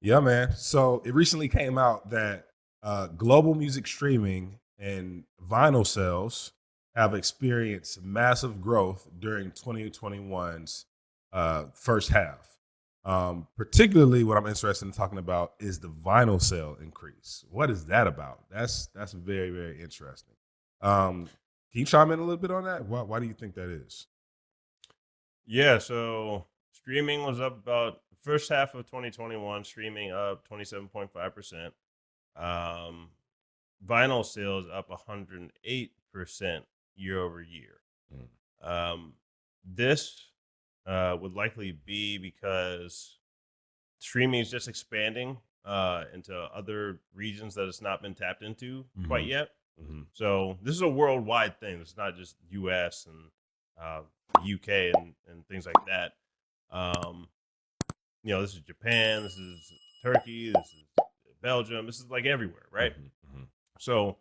Yeah, man. So it recently came out that global music streaming and vinyl sales have experienced massive growth during 2021's first half. Particularly, what I'm interested in talking about is the vinyl sale increase. What is that about? That's very very interesting. Um, can you chime in a little bit on that? Why do you think that is? Yeah, so streaming was up about first half of 2021, streaming up 27.5%. Um, Vinyl sales up 108% year over year. Mm. Um, this would likely be because streaming is just expanding into other regions that it's not been tapped into quite Hmm. yet. Hmm. So this is a worldwide thing. It's not just U.S. and uh, UK and things like that. Um, this is Japan. This is Turkey. This is Belgium. This is like everywhere, right? Hmm. Hmm. So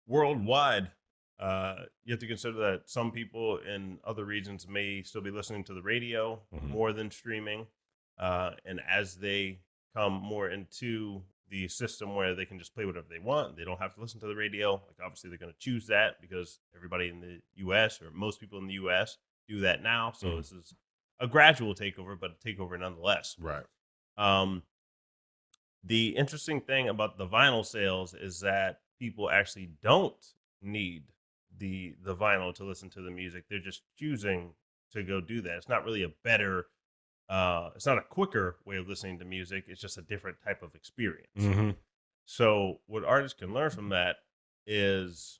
worldwide, you have to consider that some people in other regions may still be listening to the radio Hmm. more than streaming. And as they come more into the system where they can just play whatever they want, they don't have to listen to the radio. Like, obviously, they're going to choose that because everybody in the US or most people in the US do that now. So Hmm. this is a gradual takeover, but a takeover nonetheless. Right. Um, the interesting thing about the vinyl sales is that people actually don't need the vinyl to listen to the music. They're just choosing to go do that. It's not really a better it's not a quicker way of listening to music. It's just a different type of experience. Hmm. So what artists can learn from that is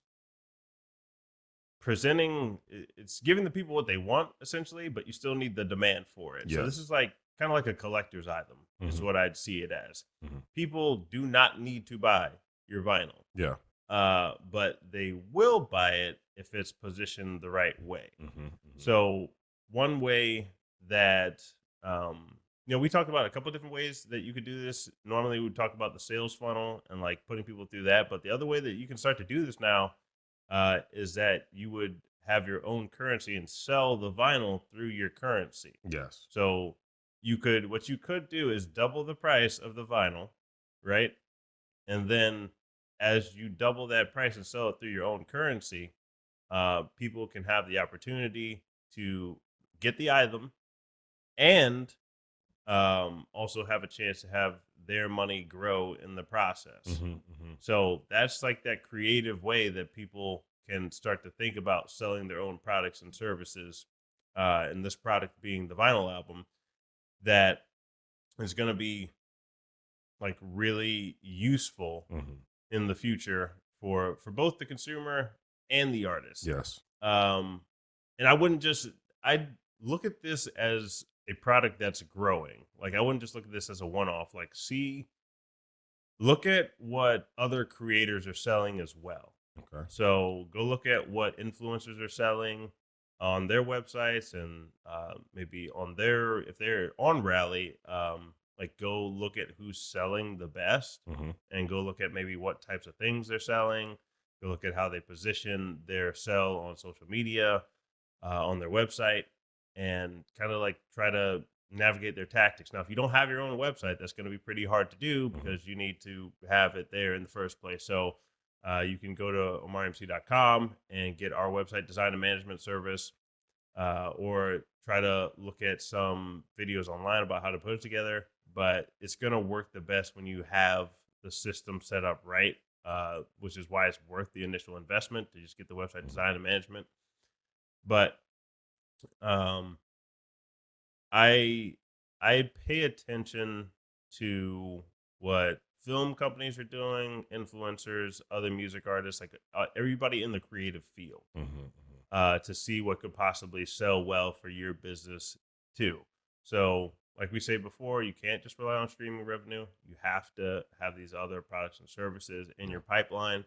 it's giving the people what they want essentially, but you still need the demand for it. So this Yes. is like kind of like a collector's item is Hmm. what I'd see it as. Hmm. People do not need to buy your vinyl, Yeah. but they will buy it if it's positioned the right way. Hmm. Hmm. So one way that we talked about a couple of different ways that you could do this. Normally we would talk about the sales funnel and like putting people through that, but the other way that you can start to do this now is that you would have your own currency and sell the vinyl through your currency. Yes. So what you could do is double the price of the vinyl, right? And then as you double that price and sell it through your own currency, people can have the opportunity to get the item and also have a chance to have their money grow in the process. Hmm. Hmm. So that's like that creative way that people can start to think about selling their own products and services. And this product being the vinyl album that is going to be like really useful Hmm. in the future for both the consumer and the artist. Yes. Um, and I'd look at this as a product that's growing. Like, I wouldn't just look at this as a one off. Like, look at what other creators are selling as well. Okay. So go look at what influencers are selling on their websites and maybe if they're on Rally, like go look at who's selling the best Hmm. and go look at maybe what types of things they're selling. Go look at how they position their sell on social media, on their website, and kind of like try to navigate their tactics. Now, if you don't have your own website, that's going to be pretty hard to do Hmm. because you need to have it there in the first place. So you can go to omarmc.com and get our website design and management service, or try to look at some videos online about how to put it together. But it's going to work the best when you have the system set up right, which is why it's worth the initial investment to just get the website Hmm. design and management. But um, I I pay attention to what film companies are doing, influencers, other music artists, like everybody in the creative field, Hmm. to see what could possibly sell well for your business too. So, like we say before, you can't just rely on streaming revenue. You have to have these other products and services in Yeah. your pipeline.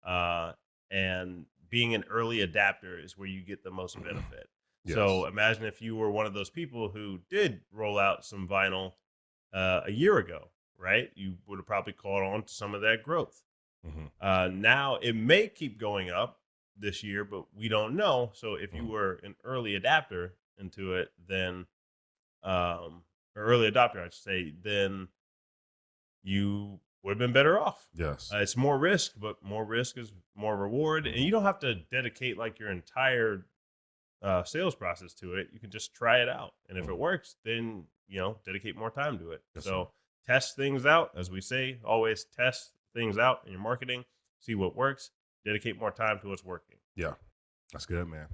Uh, and being an early adapter is where you get the most benefit. So Yes. imagine if you were one of those people who did roll out some vinyl a year ago, right? You would have probably caught on to some of that growth. Hmm. Now it may keep going up this year, but we don't know. So if you Hmm. were an early adapter into it, then or early adopter, I should say, then you would have been better off. Yes. It's more risk, but more risk is more reward. And you don't have to dedicate like your entire sales process to it. You can just try it out. And if it works, then, dedicate more time to it. Yes, So test things out. As we say, always test things out in your marketing, see what works, dedicate more time to what's working. Yeah. That's good, man.